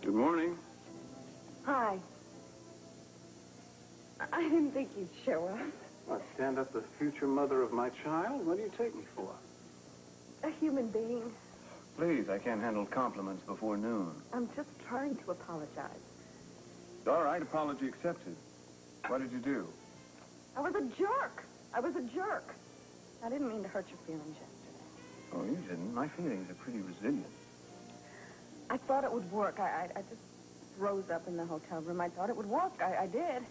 Good morning. Hi. I didn't think you'd show up. What, stand up the future mother of my child? What do you take me for? A human being. Please, I can't handle compliments before noon. I'm just trying to apologize. All right, apology accepted. What did you do? I was a jerk. I was a jerk. I didn't mean to hurt your feelings yesterday. Oh, you didn't. My feelings are pretty resilient. I thought it would work. I just rose up in the hotel room. I thought it would work. I did.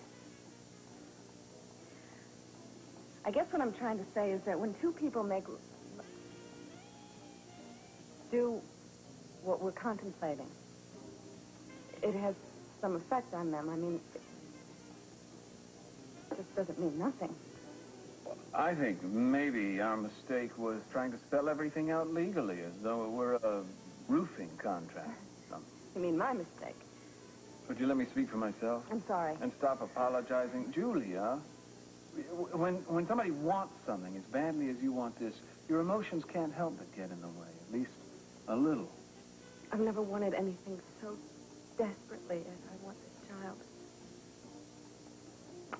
I guess what I'm trying to say is that when two people do what we're contemplating, it has some effect on them. I mean, it just doesn't mean nothing. I think maybe our mistake was trying to spell everything out legally, as though it were a roofing contract. You mean my mistake? Would you let me speak for myself? I'm sorry. And stop apologizing? Julia, when somebody wants something as badly as you want this, your emotions can't help but get in the way, at least a little. I've never wanted anything so desperately as I want this child.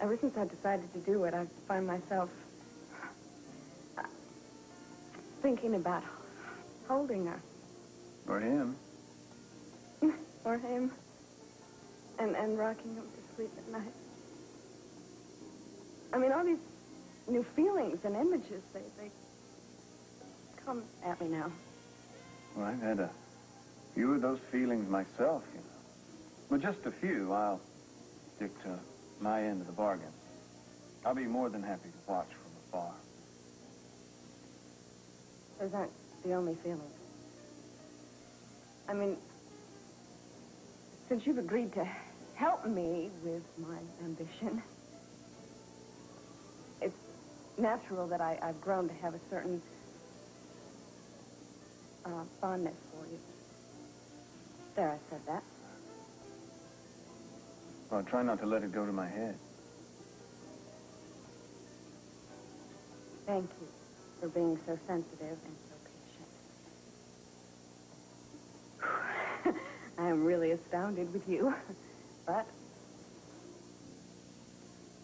Ever since I decided to do it, I find myself thinking about holding her. Or him. Or him. And rocking him to sleep at night. I mean, all these new feelings and images, they come at me now. Well, I've had a few of those feelings myself, you know. But just a few. I'll stick to my end of the bargain. I'll be more than happy to watch from afar. Those aren't the only feelings. I mean, since you've agreed to help me with my ambition, it's natural that I've grown to have a certain fondness for you. There, I said that. Well, try not to let it go to my head. Thank you for being so sensitive and so patient. I am really astounded with you, but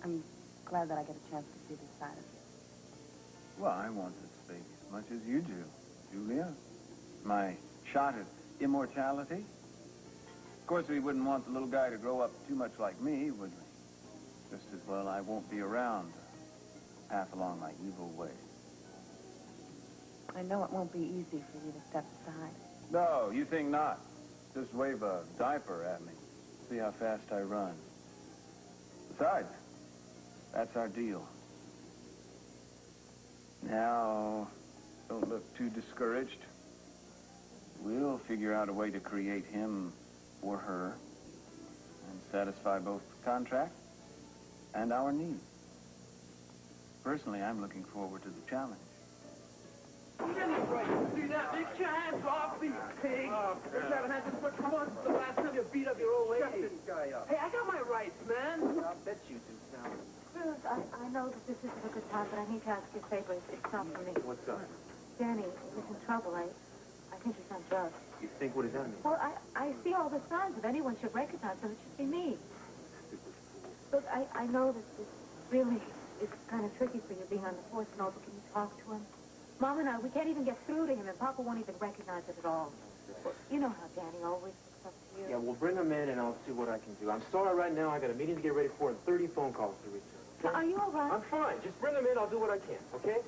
I'm glad that I get a chance to see this side of you. Well, I want this baby as much as you do, Julia. My shot at immortality. Of course, we wouldn't want the little guy to grow up too much like me, would we? Just as well I won't be around to pass along my evil ways. I know it won't be easy for you to step aside. No, you think not. Just wave a diaper at me. See how fast I run. Besides, that's our deal. Now, don't look too discouraged. We'll figure out a way to create him or her and satisfy both the contract and our needs. Personally, I'm looking forward to the challenge. See that? Take your hands off me, pig. Just haven't had this much fun since the last time you beat up your old lady. Shut this guy up. Hey, I got my rights, man. I bet you do, Sal. Cruz, I know that this isn't a good time, but I need to ask you a favor. It's not for me. What's up? Danny is in trouble. I think he's on drugs. You think, what does that mean? Well, I see all the signs. If anyone should recognize him, it should be me. Look, I know that this really is kind of tricky for you being on the force and all, but can you talk to him? Mom and I, we can't even get through to him, and Papa won't even recognize it at all. You know how Danny always looks up to you. Yeah, well, bring him in, and I'll see what I can do. I'm sorry right now. I got a meeting to get ready for and 30 phone calls to return. Okay? Are you all right? I'm fine. Just bring him in. I'll do what I can, okay?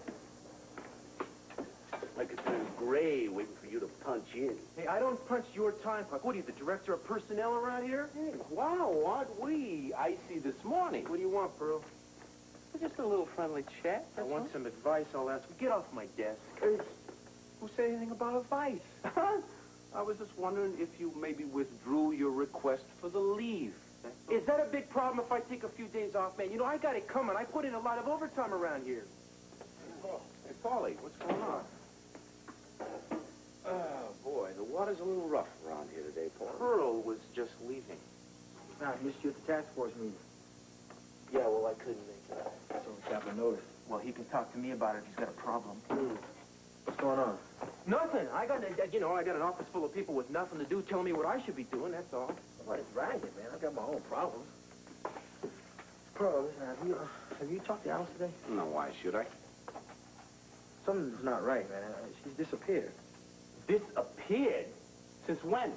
Like it turns gray waiting for you to punch in. Hey, I don't punch your time clock. What are you, the director of personnel around here? Hey, wow, aren't we icy this morning? What do you want, Pearl? Just a little friendly chat. I want some advice. I'll ask you. Get off my desk. Who said anything about advice? I was just wondering if you maybe withdrew your request for the leave. Is that a big problem if I take a few days off, man? You know, I got it coming. I put in a lot of overtime around here. Hey, Paulie, what's going on? Oh, boy, the water's a little rough around here today, Paul. Pearl was just leaving. I missed you at the task force meeting. Yeah, well, I couldn't make it. So Chaplain noticed. Well, he can talk to me about it if he's got a problem. What's going on? Nothing. I got an office full of people with nothing to do telling me what I should be doing, that's all. Nobody's bragging, man. I've got my own problems. Pearl, listen, have you talked to Alice today? No, why should I? Something's not right, man. She's disappeared. Disappeared? Since when?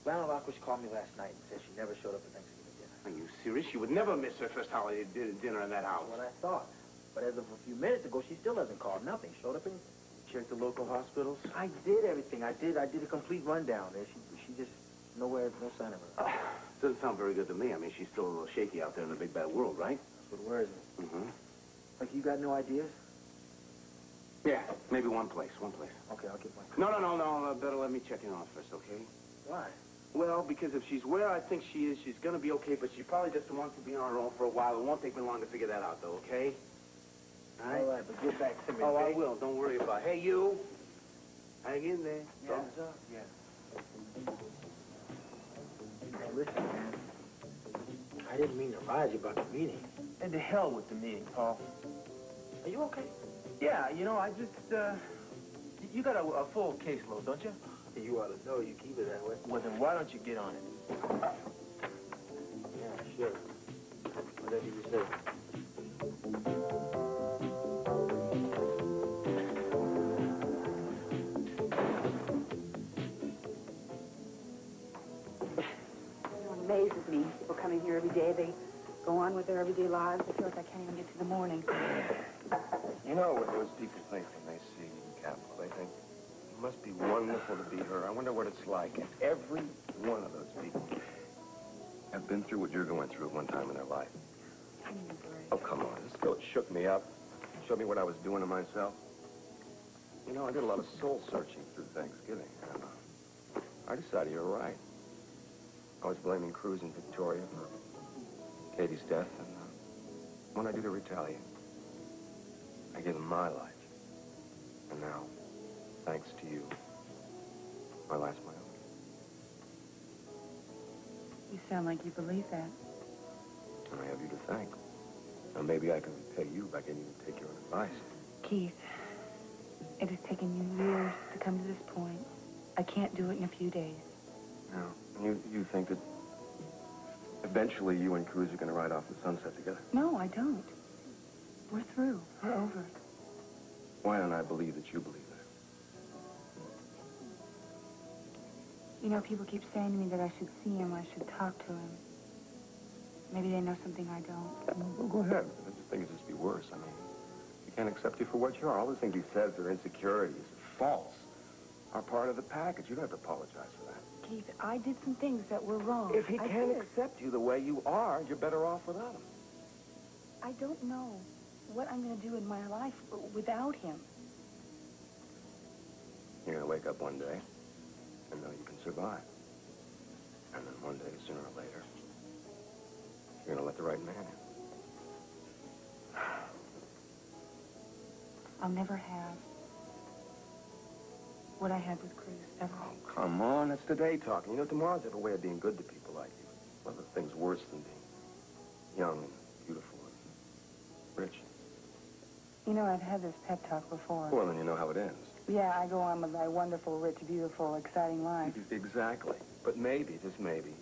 Lockwich called me last night and said she never showed up at Thanksgiving dinner. Are you serious? She would never miss her first holiday dinner in that house. That's what I thought. But as of a few minutes ago, she still hasn't called. Nothing. Showed up in... Check the local hospitals? I did everything. I did a complete rundown there. She just... Nowhere, no sign of her. Doesn't sound very good to me. I mean, she's still a little shaky out there in the big bad world, right? That's what worries me. Mm-hmm. Like, you got no ideas? Yeah, maybe one place. Okay, I'll get one. No. Better let me check in on her first, okay? Why? Well, because if she's where I think she is, she's going to be okay, but she probably just wants to be on her own for a while. It won't take me long to figure that out, though, okay? All right, but get back to me, Oh, okay? I will. Don't worry about it. Hey, you. Hang in there. Yeah. Thumbs up. Yeah. Hey, listen, man. I didn't mean to lie to you about the meeting. And to hell with the meeting, Paul. Are you okay? Yeah, I just, you got a full caseload, don't you? You ought to know you keep it that way. Well, then why don't you get on it? Yeah, sure. Whatever you say. It amazes me. People coming here every day, they go on with their everyday lives. I feel like I can't even get to the morning. You know what those people think when they see Capital? They think it must be wonderful to be her. I wonder what it's like. And every one of those people have been through what you're going through at one time in their life. Oh, come on. This goat shook me up, showed me what I was doing to myself. You know, I did a lot of soul searching through Thanksgiving, and I decided you're right. I was blaming Cruz and Victoria for Katie's death, and what I do to retaliate? I gave them my life. And now, thanks to you, my life's my own. You sound like you believe that. And I have you to thank. Now, maybe I can repay you by getting you to take your own advice. Keith, it has taken you years to come to this point. I can't do it in a few days. Now, you think that eventually you and Cruz are going to ride off the sunset together? No, I don't. We're through. We're over. Why don't I believe that you believe that? People keep saying to me that I should see him, I should talk to him. Maybe they know something I don't. Well, go ahead. I just think it'd just be worse. I mean, he can't accept you for what you are. All the things he says are insecurities, false, are part of the package. You don't have to apologize for that. Keith, I did some things that were wrong. If he can't accept you the way you are, you're better off without him. I don't know what I'm going to do in my life without him. You're going to wake up one day and know you can survive. And then one day, sooner or later, you're going to let the right man in. I'll never have what I had with Cruz, ever. Oh, come on. That's today talking. You know, tomorrow's have a way of being good to people like you. What are the things worse than being young and beautiful and rich? I've had this pep talk before. Well, then you know how it ends. Yeah, I go on with my wonderful, rich, beautiful, exciting life. Exactly. But maybe, just maybe,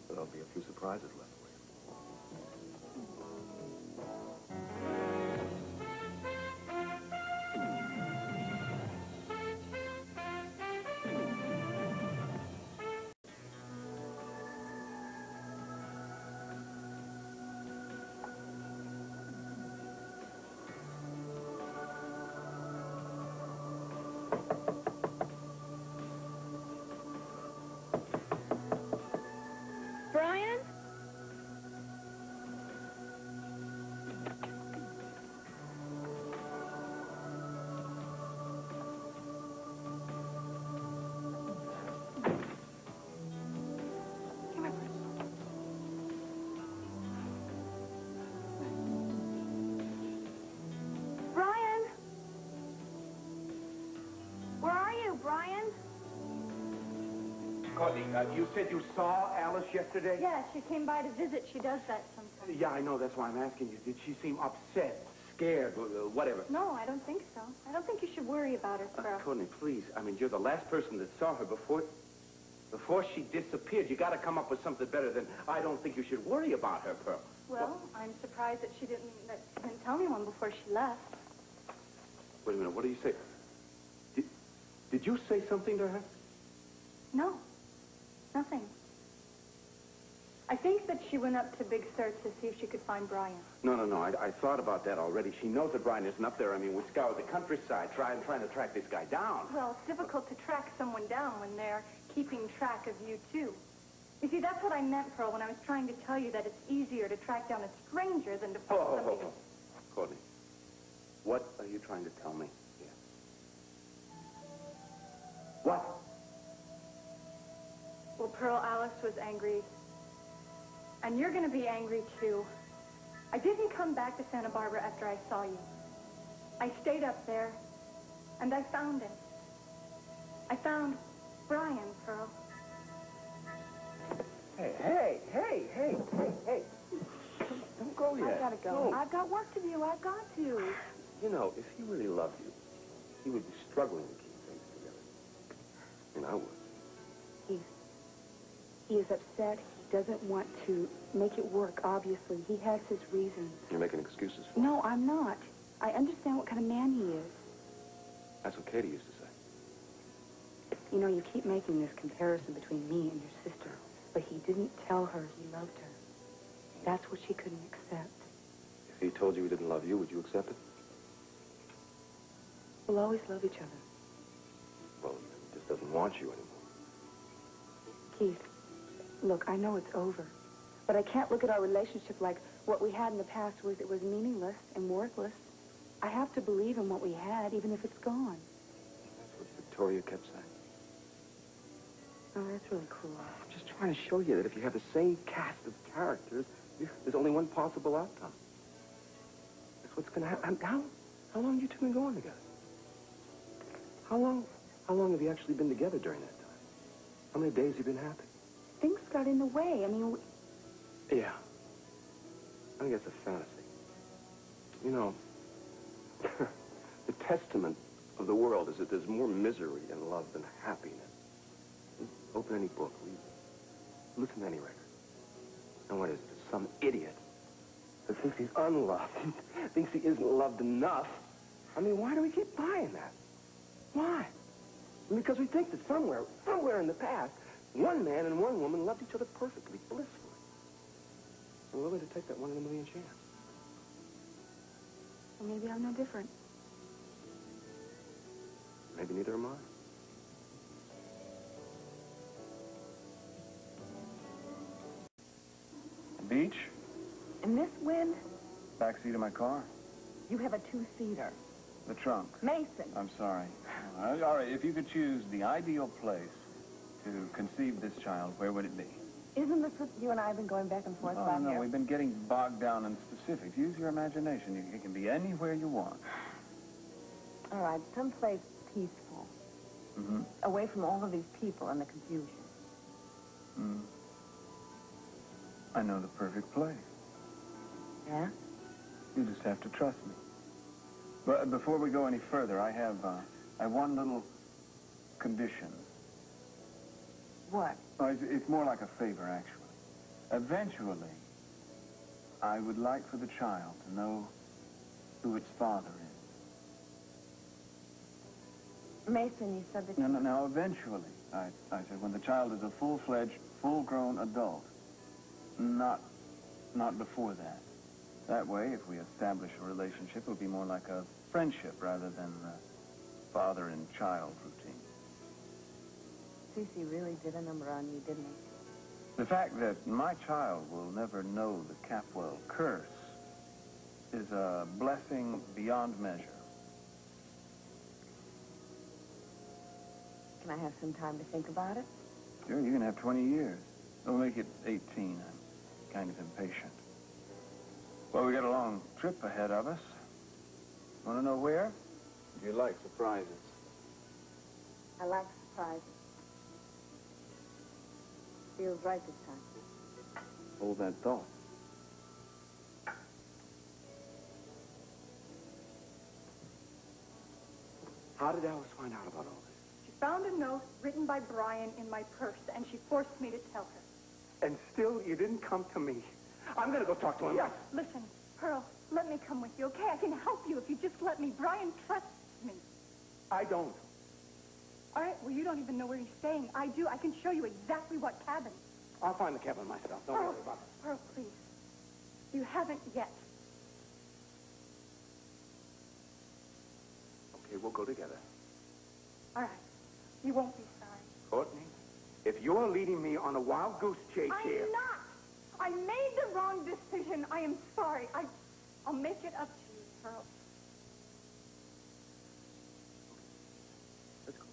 there'll be a few surprises left for you. Brian? Brian? Where are you, Brian? Courtney, you said you saw Alice yesterday? Yeah, she came by to visit. She does that sometimes. Yeah, I know. That's why I'm asking you. Did she seem upset, scared, whatever. No, I don't think so. I don't think you should worry about her, Pearl. Courtney, please. I mean, you're the last person that saw her before she disappeared. You got to come up with something better than, I don't think you should worry about her, Pearl. Well, I'm surprised that she didn't tell me one before she left. Wait a minute, what do you say? Did you say something to her? No, nothing. I think that she went up to Big Sur to see if she could find Brian. No. I thought about that already. She knows that Brian isn't up there. I mean, we scoured the countryside trying to track this guy down. Well, it's difficult to track someone down when they're keeping track of you, too. You see, that's what I meant, Pearl, when I was trying to tell you that it's easier to track down a stranger than to find somebody... Courtney, what are you trying to tell me here? What? Well, Pearl, Alice was angry. And you're going to be angry, too. I didn't come back to Santa Barbara after I saw you. I stayed up there, and I found him. I found Brian, Pearl. Hey. Don't go yet. I gotta go. No. I've got work to do. I've got to. You know, if he really loved you, he would be struggling to keep things together. And I would. He is upset. He doesn't want to make it work, obviously. He has his reasons. You're making excuses for him. No, I'm not. I understand what kind of man he is. That's what Katie used to say. You know, you keep making this comparison between me and your sister, but he didn't tell her he loved her. That's what she couldn't accept. If he told you he didn't love you, would you accept it? We'll always love each other. Well, he just doesn't want you anymore. Keith, look, I know it's over, but I can't look at our relationship like what we had in the past was meaningless and worthless. I have to believe in what we had, even if it's gone. That's what Victoria kept saying. Oh, that's really cruel. I'm just trying to show you that if you have the same cast of characters, there's only one possible outcome. That's what's going to happen. How long have you two been going together? How long have you actually been together during that time? How many days have you been happy? Things got in the way. I mean, Yeah. I think that's a fantasy. You know, the testament of the world is that there's more misery in love than happiness. Open any book, listen to any record. And what is it? It's some idiot that thinks he's unloved, thinks he isn't loved enough. I mean, why do we keep buying that? Why? Because we think that somewhere in the past, one man and one woman loved each other perfectly, blissfully. And we're willing to take that 1 in a million chance. well, maybe I'm no different. Maybe neither am I. Beach? In this wind, Backseat of my car? you have a two-seater. The trunk. Mason. I'm sorry. All right, if you could choose the ideal place to conceive this child, where would it be? Isn't this what you and I have been going back and forth Oh, about no, here? we've been getting bogged down in specifics. Use your imagination. It can be anywhere you want. All right, someplace peaceful. Mm-hmm. Away from all of these people and the confusion. Mm. I know the perfect place. Yeah? You just have to trust me. But before we go any further, I have one little condition. What? Oh, it's more like a favor, actually. Eventually, I would like for the child to know who its father is. Mason, you said that No, eventually. I said when the child is a full-fledged, full-grown adult. Not before that. That way, if we establish a relationship, it would be more like a friendship rather than the father and child routine. Cece really did a number on you, didn't he? The fact that my child will never know the Capwell curse is a blessing beyond measure. Can I have some time to think about it? Sure, you can have 20 years. We'll make it 18. I'm kind of impatient. Well, we got a long trip ahead of us. Want to know where? You like surprises. I like surprises. Feels right this time. Hold that thought. How did Alice find out about all this? She found a note written by Brian in my purse, and she forced me to tell her. And still, you didn't come to me. I'm going to go talk to him. Yes. Listen, Pearl, let me come with you, okay? I can help you if you just let me. Brian trusts me. I don't. All right, well, you don't even know where he's staying. I do. I can show you exactly what cabin. I'll find the cabin myself. Don't worry about it. Pearl, please. You haven't yet. Okay, we'll go together. All right. You won't be sorry. Courtney, if you're leading me on a wild goose chase here... I'm not. I made the wrong decision. I am sorry. I'll make it up to you, Pearl. Let's go.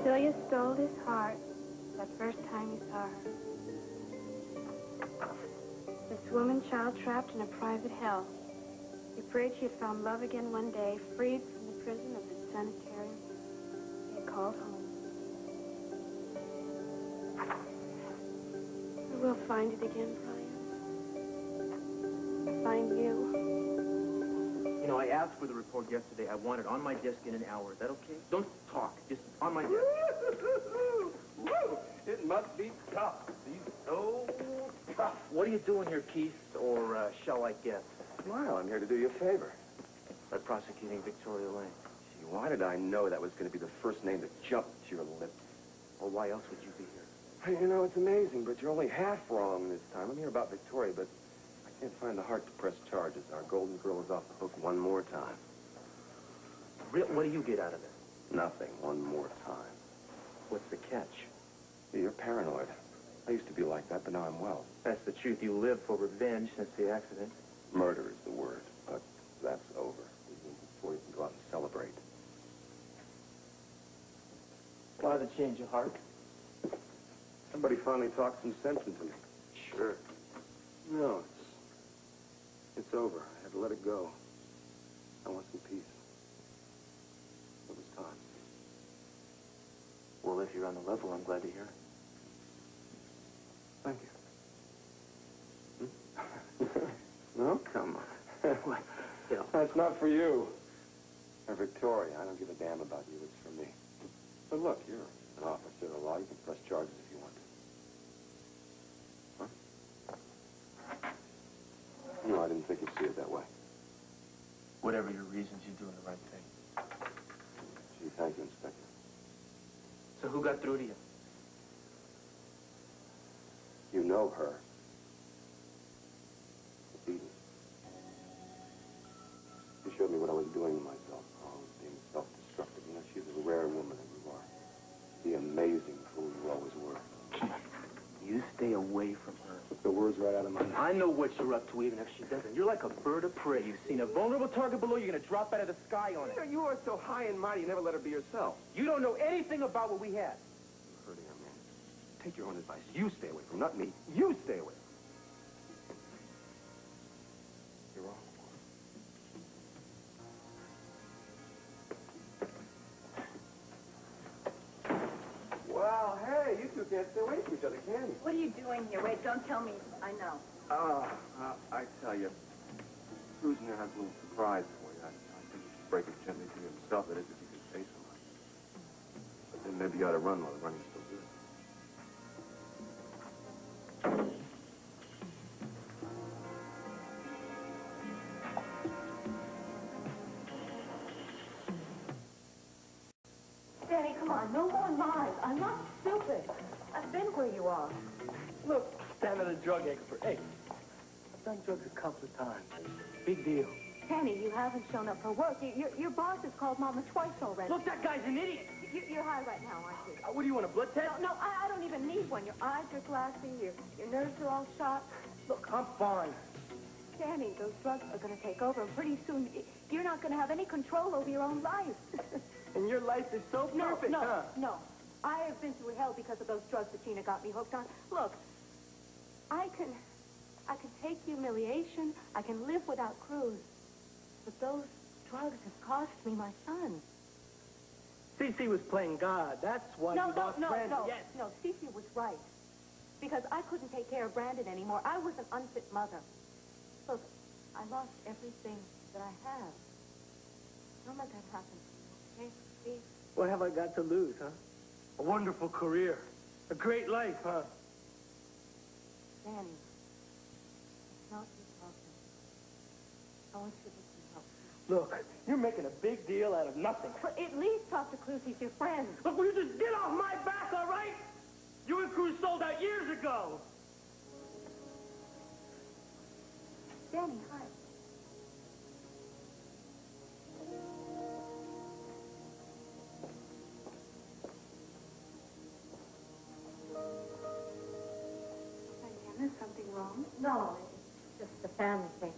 Celia stole his heart that first time he saw her. This woman, child trapped in a private hell. He prayed she had found love again one day, freed from the prison of the sanitarium he had called home. I will find it again, Brian. I'll find you. You know, I asked for the report yesterday. I want it on my desk in an hour. Is that okay? Don't talk. Just on my desk. It must be tough. He's so tough. What are you doing here, Keith? Or shall I guess? Smile, I'm here to do you a favor. By prosecuting Victoria Lane. Gee, why did I know that was going to be the first name that jumped to your lips? Well, why else would you be here? Hey, you know, it's amazing, but you're only half wrong this time. I'm here about Victoria, but I can't find the heart to press charges. Our golden girl is off the hook one more time. What do you get out of it? Nothing. One more time. What's the catch? You're paranoid. I used to be like that, but now I'm well. That's the truth. You live for revenge since the accident. Murder is the word, but that's over. Before you can go out and celebrate. Why the change of heart? Somebody finally talked some sense into me. Sure. No, it's over. I had to let it go. I want some peace. It was time. Well, if you're on the level, I'm glad to hear it. Thank you. No, come on. What? You know. That's not for you. Or Victoria. I don't give a damn about you. It's for me. But look, you're an officer of the law. You can press charges if you want to. Huh? No, I didn't think you'd see it that way. Whatever your reasons, you're doing the right thing. Gee, thank you, Inspector. So who got through to you? You know her. Eden. She showed me what I was doing to myself. Oh, I was being self-destructive. You know, she's a rare woman, and you are. The amazing fool you always were. You stay away from her. Took the words right out of my mouth. I know what you're up to, even if she doesn't. You're like a bird of prey. You've seen a vulnerable target below, you're going to drop out of the sky on it. You are so high and mighty, you never let her be yourself. You don't know anything about what we had. You're hurting her, man. Take your own advice. You stay away from her, not me. You stay away. You're wrong. Well, hey, you two can't stay away from each other, can you? What are you doing here? Wait, don't tell me. I know. I tell you, Cruz in there has a little surprise for you. I think you should break it gently to himself, that is, if you can say so much. But then maybe you ought to run while the running's still good. Danny, come on. No more lies. I'm not stupid. I've been where you are. Look, standing a drug expert. Hey, I've done drugs a couple of times. Big deal. Danny, you haven't shown up for work. Your boss has called Mama twice already. Look, that guy's an idiot. You're high right now, aren't you? What do you want, a blood test? No, I don't even need one. Your eyes are glassy, your nerves are all shot. Look, I'm fine. Danny, those drugs are going to take over, and pretty soon you're not going to have any control over your own life. And your life is so perfect, huh? No. I have been through hell because of those drugs that Tina got me hooked on. Look, I can take humiliation. I can live without Cruz. But those drugs have cost me my son. Cece was playing God. That's why you lost Brandon. Yes. No, Cece was right. Because I couldn't take care of Brandon anymore. I was an unfit mother. Look, I lost everything that I have. Don't let that happen, okay? Please? What have I got to lose, huh? A wonderful career. A great life, huh? Danny, it's not you talking. I want you to listen to help. Look, you're making a big deal out of nothing. But at least talk to Cruz. He's your friend. Look, will you just get off my back, all right? You and Cruz sold out years ago. Danny, hi. Is something wrong? No, it's just a family thing.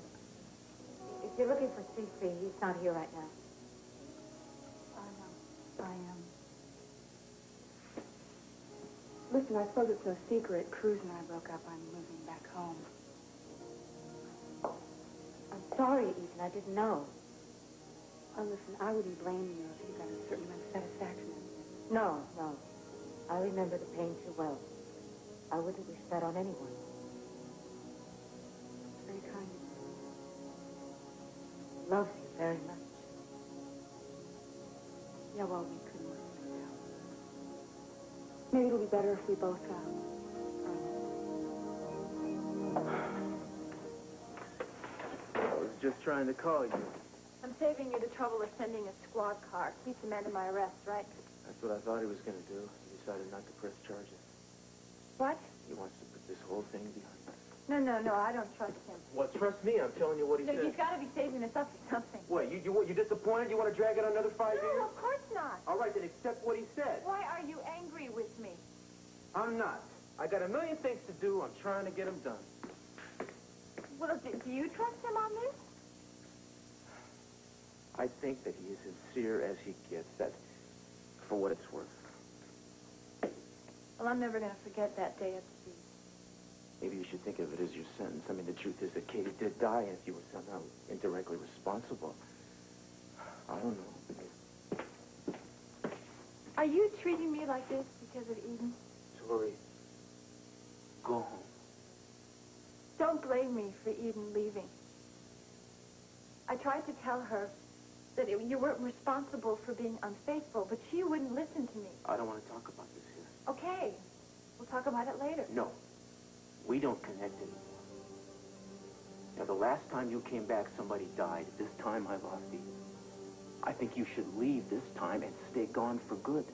If you're looking for CC, he's not here right now. I am. Listen, I suppose it's no secret. Cruz and I broke up. I'm moving back home. I'm sorry, Eden. I didn't know. Oh, listen, I wouldn't blame you if you got a certain amount of satisfaction in it. No. I remember the pain too well. I wouldn't wish that on anyone. Very kind of you. Loves you very much. Yeah, well, we couldn't work this out. Maybe it'll be better if we both, I was just trying to call you. I'm saving you the trouble of sending a squad car. He's demanded my arrest, right? That's what I thought he was going to do. He decided not to press charges. What? He wants to put this whole thing behind us. No, I don't trust him. Well, trust me. I'm telling you what he No, said. he's got to be saving us up for something. What, you disappointed? You want to drag it another 5 years? No, of course not. All right, then accept what he said. Why are you angry with me? I'm not. I got a million things to do. I'm trying to get them done. Well, do you trust him on this? I think that he is as sincere as he gets. That, for what it's worth. Well, I'm never going to forget that day at the beach. Maybe you should think of it as your sentence. I mean, the truth is that Katie did die, and if you were somehow indirectly responsible, I don't know. Are you treating me like this because of Eden? Tori, go home. Don't blame me for Eden leaving. I tried to tell her that you weren't responsible for being unfaithful, but she wouldn't listen to me. I don't want to talk about this here. Okay, we'll talk about it later. No, we don't connect anymore. Now, the last time you came back, somebody died. This time, I lost Eden. I think you should leave this time and stay gone for good.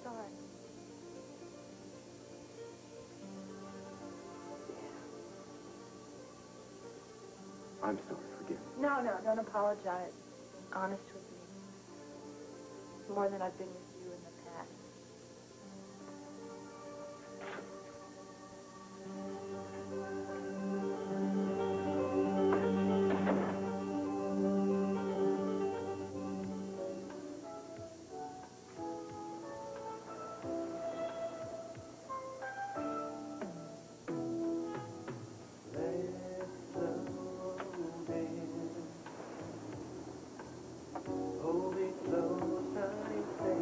Sorry. I'm sorry, forgive me. No, don't apologize. Honest with me. More than I've been with you in the past. Hold me close, honey, stay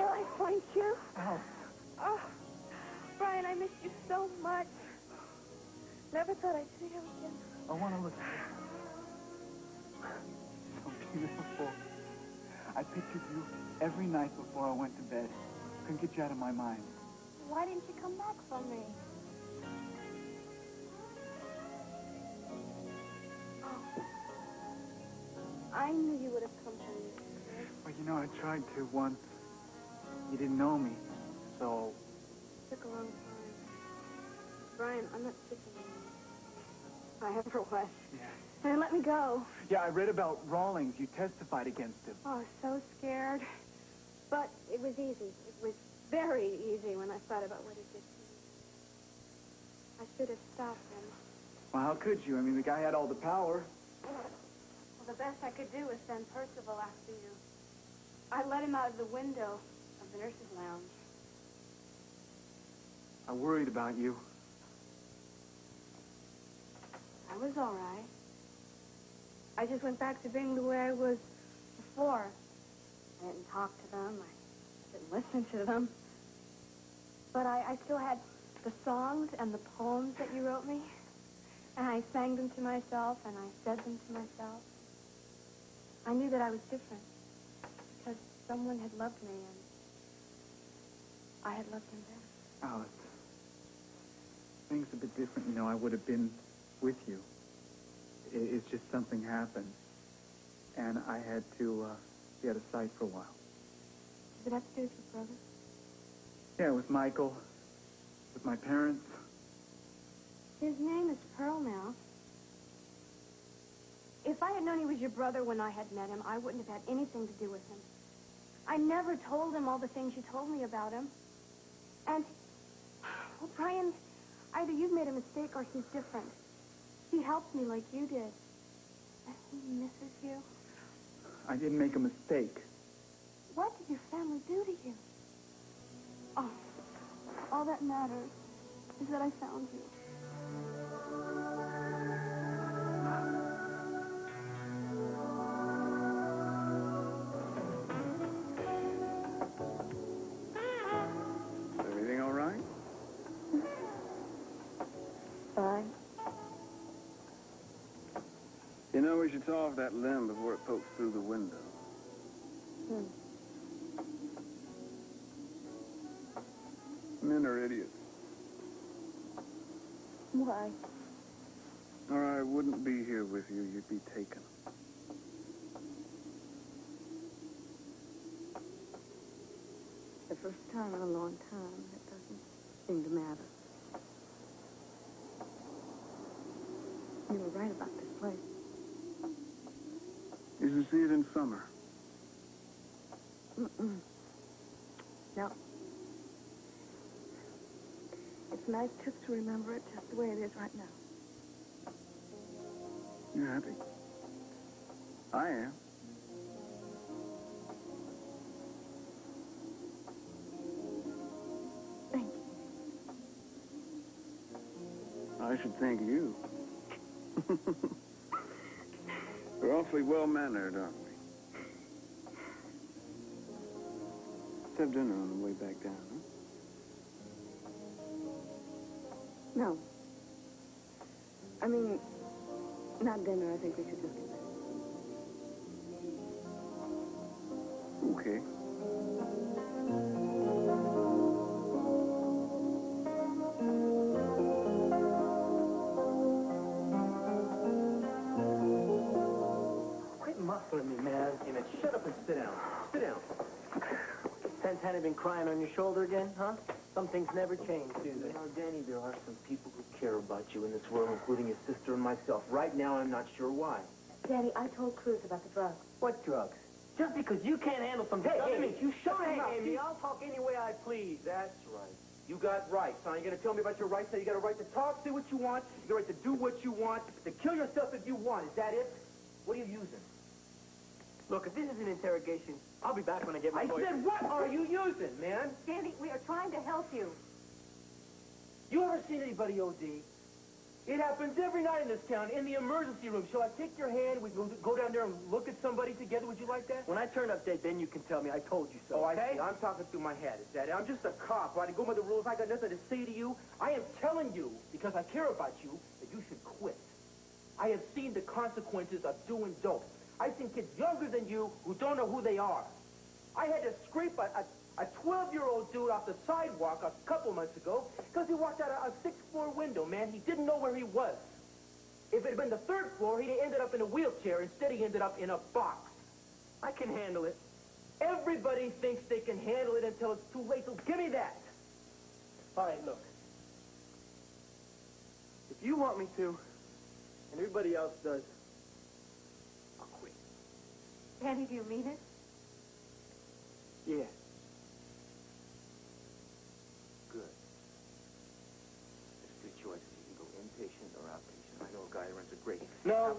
Will I find you? Alice. Oh, Brian, I missed you so much. Never thought I'd see you again. I want to look at you. So beautiful. I pictured you every night before I went to bed. Couldn't get you out of my mind. Why didn't you come back for me? Oh. I knew you would have come for me. Well, you know, I tried to once. You didn't know me, so... It took a long time. Brian, I'm not sick anymore. I ever was. Yeah. And let me go. Yeah, I read about Rawlings. You testified against him. Oh, I was so scared. But it was easy. It was very easy when I thought about what he did to me. I should have stopped him. Well, how could you? I mean, the guy had all the power. Well, the best I could do was send Percival after you. I let him out of the window of the nurse's lounge. I worried about you. I was all right. I just went back to being the way I was before. I didn't talk to them. I didn't listen to them. But I still had the songs and the poems that you wrote me. And I sang them to myself, and I said them to myself. I knew that I was different because someone had loved me, and I had loved him back. Alice, things a bit different. You know, I would have been with you. It's just something happened, and I had to be out of sight for a while. Does it have to do with your brother? Yeah, with Michael, with my parents. His name is Pearl now. If I had known he was your brother when I had met him, I wouldn't have had anything to do with him. I never told him all the things you told me about him. And, well, Brian, either you've made a mistake or he's different. He helped me like you did. And he misses you. I didn't make a mistake. What did your family do to you? Oh, all that matters is that I found you. Everything all right? Fine. You know, we should saw off that limb before it pokes through the window. Men are idiots. Why? Or I wouldn't be here with you. You'd be taken. The first time in a long time, it doesn't seem to matter. You were right about this place. You should see it in summer. No. It's nice just to remember it just the way it is right now. You happy? I am. Thank you. I should thank you. We're awfully well-mannered, aren't we? Let's have dinner on the way back down, huh? No. I mean, not dinner. I think we should just get back. Okay. Quit muffling me, man. Hey, man, shut up and sit down. Sit down. Santana been crying on your shoulder again, huh? Some things never change, do they? You know, Danny, there are some people who care about you in this world, including your sister and myself. Right now, I'm not sure why. Daddy, I told Cruz about the drugs. What drugs? Just because you can't handle something doesn't mean you shut your mouth. Amy, I'll talk any way I please. That's right. You got rights, son. You're going to tell me about your rights? Now you got a right to talk, say what you want. You got a right to do what you want, to kill yourself if you want. Is that it? What are you using? Look, if this is an interrogation, I'll be back when I get my lawyer. I said, what are you using, man? Danny, we are trying to help you. You ever seen anybody OD? It happens every night in this town, in the emergency room. Shall I take your hand? We can go down there and look at somebody together. Would you like that? When I turn up dead, then you can tell me I told you so, Oh, okay? I see. I'm talking through my head, is that it? I'm just a cop. I go by the rules. I got nothing to say to you. I am telling you, because I care about you, that you should quit. I have seen the consequences of doing dope. I've seen kids younger than you who don't know who they are. I had to scrape a 12-year-old dude off the sidewalk a couple months ago because he walked out a 6th-floor window, man. He didn't know where he was. If it had been the 3rd floor, he'd have ended up in a wheelchair. Instead, he ended up in a box. I can handle it. Everybody thinks they can handle it until it's too late, so give me that. All right, look. If you want me to, and everybody else does, I'll quit. Danny, do you mean it? Yeah. Good. There's 3 choices. You can go inpatient or outpatient. I know a guy who runs a great... No.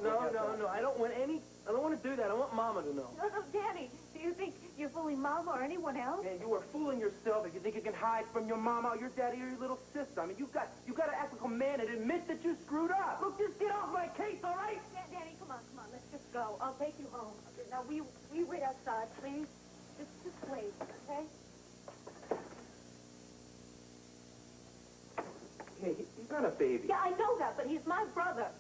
I don't want to do that. I want Mama to know. No, Danny, do you think you're fooling Mama or anyone else? Man, you are fooling yourself if you think you can hide from your mama or your daddy or your little sister. I mean, you got to act like a man and admit that you screwed up. Look, just get off my case, all right? Danny, come on, let's just go. I'll take you home. Now, we wait outside, please. Just wait, okay? Hey, he's not a baby. Yeah, I know that, but he's my brother.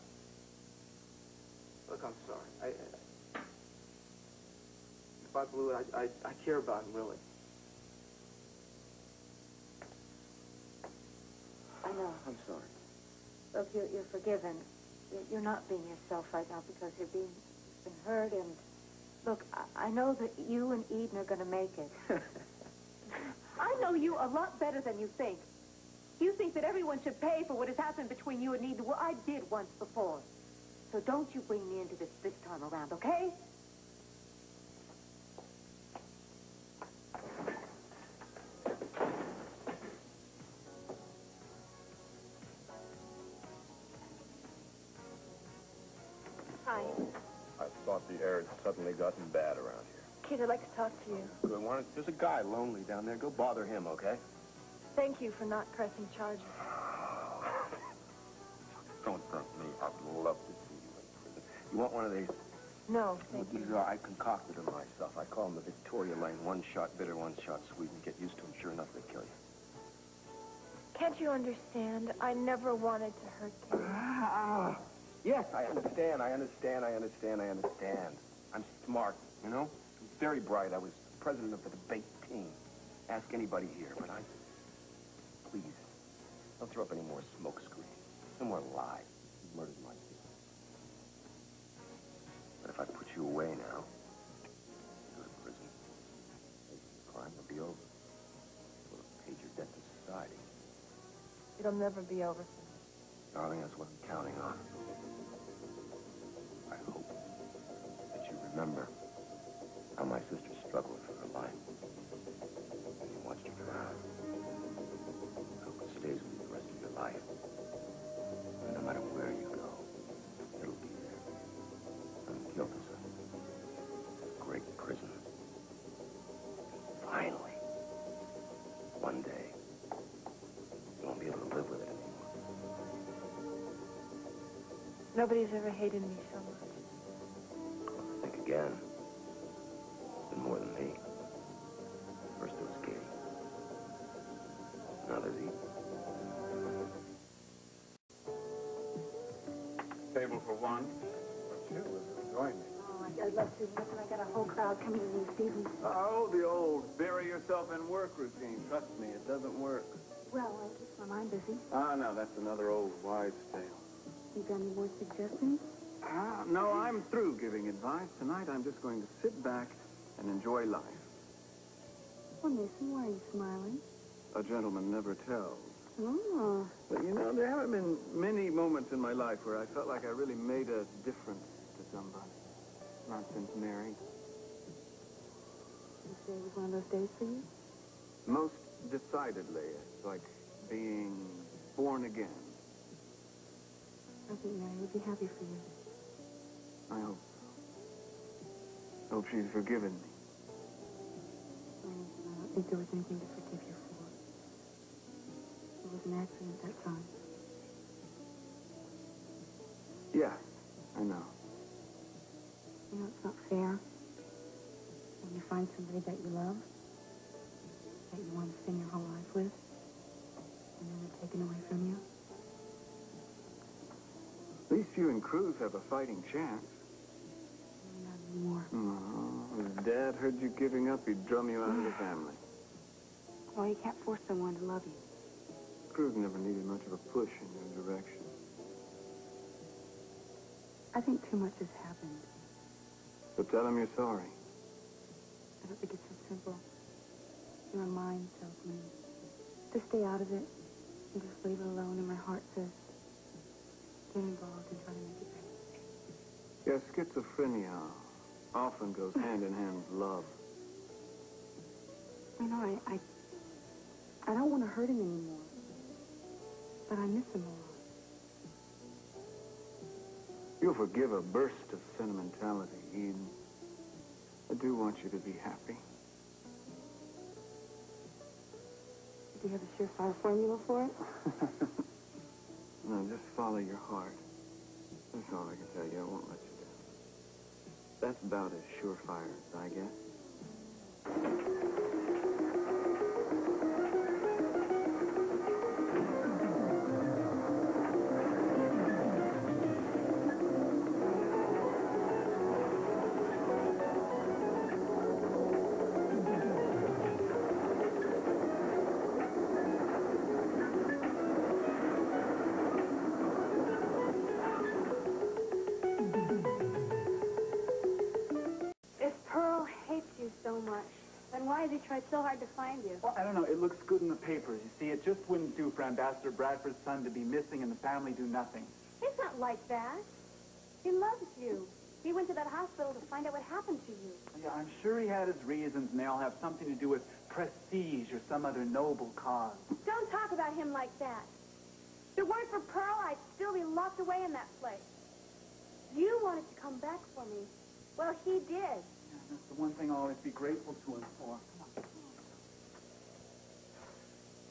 Look, I'm sorry. If I blew it, I care about him, really. I know. I'm sorry. Look, you're forgiven. You're not being yourself right now because you've been hurt, and look, I know that you and Eden are going to make it. I know you a lot better than you think. You think that everyone should pay for what has happened between you and Eden. Well, I did once before. So don't you bring me into this time around, okay? Hi. I thought the air had suddenly gotten bad around here. Kid, I'd like to talk to you. Good. There's a guy lonely down there. Go bother him, okay? Thank you for not pressing charges. Don't thank me. I'd love to see you in prison. You want one of these? No, thank you. These are, I concocted them myself. I call them the Victoria Lane. 1 shot bitter, 1 shot sweet. And get used to them. Sure enough, they kill you. Can't you understand? I never wanted to hurt Kid. Yes, I understand. I'm smart, you know? I'm very bright. I was president of the debate team. Ask anybody here, but please, don't throw up any more smoke screens. No more lies. You murdered my people. But if I put you away now, you go to prison, the crime will be over. You'll have paid your debt to society. It'll never be over. Darling, that's what I'm counting on. I hope that you remember how my sister struggled for her life. And you watched her drown. I hope it stays with you the rest of your life. And no matter where you go, it'll be there. Until there's a great prison. Finally, one day, you won't be able to live with it anymore. Nobody's ever hated me so much. Think again. It's been more than me. First it was Katie. Now there's Eden. Table for 1 or 2 would join me. Oh, I'd love to. Listen, I got a whole crowd coming in this evening. Oh, the old bury yourself in work routine. Trust me, it doesn't work. Well, I keep my mind busy. No, that's another old wives' tale. You got any more suggestions? No, I'm through giving advice. Tonight I'm just going to sit back and enjoy life. Well, Mason, why are you smiling? A gentleman never tells. Oh. But, you know, there haven't been many moments in my life where I felt like I really made a difference to somebody. Not since married. You say it was one of those days for you? Most decidedly. It's like being born again. I think Mary would be happy for you. I hope so. Hope she's forgiven me. I don't think there was anything to forgive you for. It was an accident that time. I know. You know, it's not fair when you find somebody that you love, that you want to spend your whole life with, and then they're taken away from you. At least you and Cruz have a fighting chance. Not anymore. Oh, if Dad heard you giving up, he'd drum you out of the family. Well, you can't force someone to love you. Cruz never needed much of a push in your direction. I think too much has happened. So tell him you're sorry. I don't think it's so simple. Your mind tells me to stay out of it and just leave it alone, and my heart says get involved and try to make it better. Your schizophrenia often goes hand in hand with love. You know, I don't want to hurt him anymore, but I miss him a lot. You'll forgive a burst of sentimentality, Eden. I do want you to be happy. Do you have a surefire formula for it? No, just follow your heart. That's all I can tell you. I won't let you down. That's about as surefire as I get. Why has he tried so hard to find you? Well, I don't know. It looks good in the papers. You see, it just wouldn't do for Ambassador Bradford's son to be missing and the family do nothing. He's not like that. He loves you. He went to that hospital to find out what happened to you. Yeah, I'm sure he had his reasons, and they all have something to do with prestige or some other noble cause. Don't talk about him like that. If it weren't for Pearl, I'd still be locked away in that place. You wanted to come back for me. Well, he did. Yeah, that's the one thing I'll always be grateful to him for. Come on.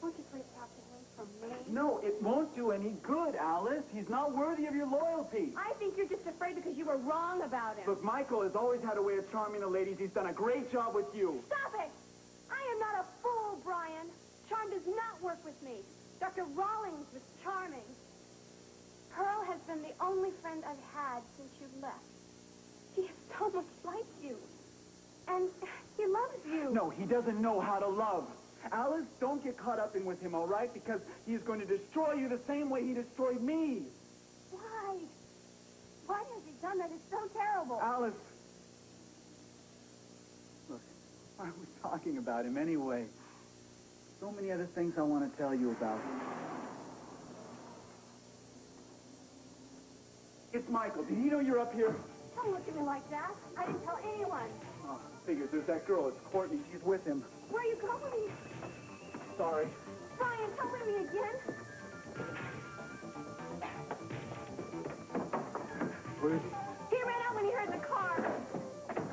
Won't you please talk to him from me? No, it won't do any good, Alice. He's not worthy of your loyalty. I think you're just afraid because you were wrong about him. Look, Michael has always had a way of charming the ladies. He's done a great job with you. Stop it! I am not a fool, Brian. Charm does not work with me. Dr. Rawlings was charming. Pearl has been the only friend I've had since you left. She is so much like you. And he loves you. No, he doesn't know how to love. Alice, don't get caught up in with him, all right? Because he's going to destroy you the same way he destroyed me. Why? Why has he done that? It's so terrible. Alice. Look, why are we talking about him anyway? So many other things I want to tell you about. It's Michael. Did he know you're up here? Don't look at me like that. I didn't tell anyone. Oh, figures. There's that girl. It's Courtney. She's with him. Where are you going? Sorry. Brian, don't leave me again. Where is he? He ran out when he heard the car.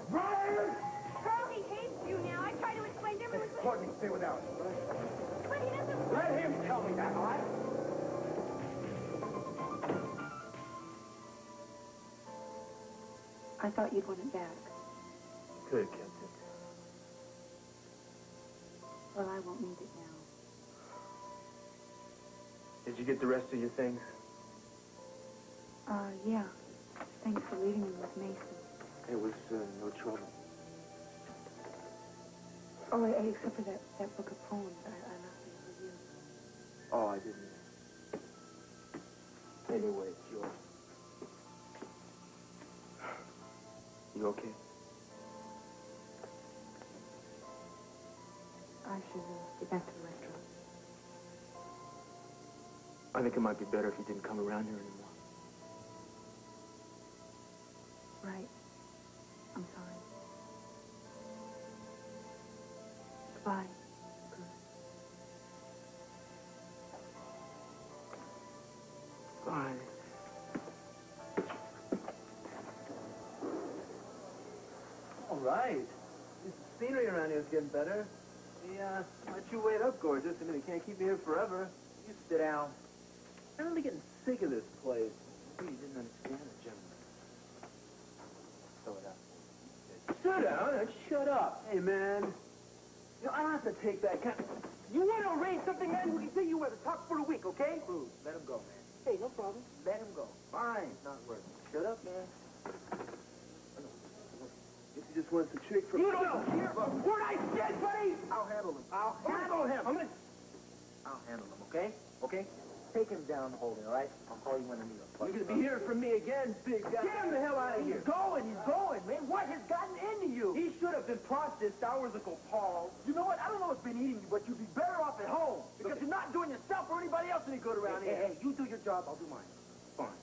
Brian! Pearl, he hates you now. I tried to explain to him. Courtney, stay without us. But he doesn't... Let him tell me that, all right? I thought you'd want it back. Could have kept it. Well, I won't need it now. Did you get the rest of your things? Yeah. Thanks for leaving me with Mason. It was no trouble. Oh, except for that book of poems I left you for you. Oh, I didn't. Anyway, it's yours. You okay? I should get back to the restaurant. I think it might be better if you didn't come around here anymore. Right. I'm sorry. Goodbye. Bye. All right. The scenery around here is getting better. Yeah, let you wait up, gorgeous. I mean, you can't keep me here forever. You sit down. I'm really getting sick of this place. Maybe you didn't understand it, gentlemen. sit down and shut up. Hey, man. You know, I don't have to take that kind. You want to arrange something, man? We say you were to talk for a week, okay? Cruz, let him go, man. Hey, no problem. Let him go. Fine. Not worth it. Shut up, man. If he just wants a trick for... You don't hear what I said, buddy! I'll handle him. I'll handle him. I'll handle him, okay? Okay? Take him down the hole, all right? I'll call you when I need him. You're going to be hearing from me again, big guy. Get him the hell out of here. He's going, man. What has gotten into you? He should have been processed hours ago, Paul. You know what? I don't know what's been eating you, but you'd be better off at home. Because you're not doing yourself or anybody else any good around here. Hey, you do your job, I'll do mine. Fine.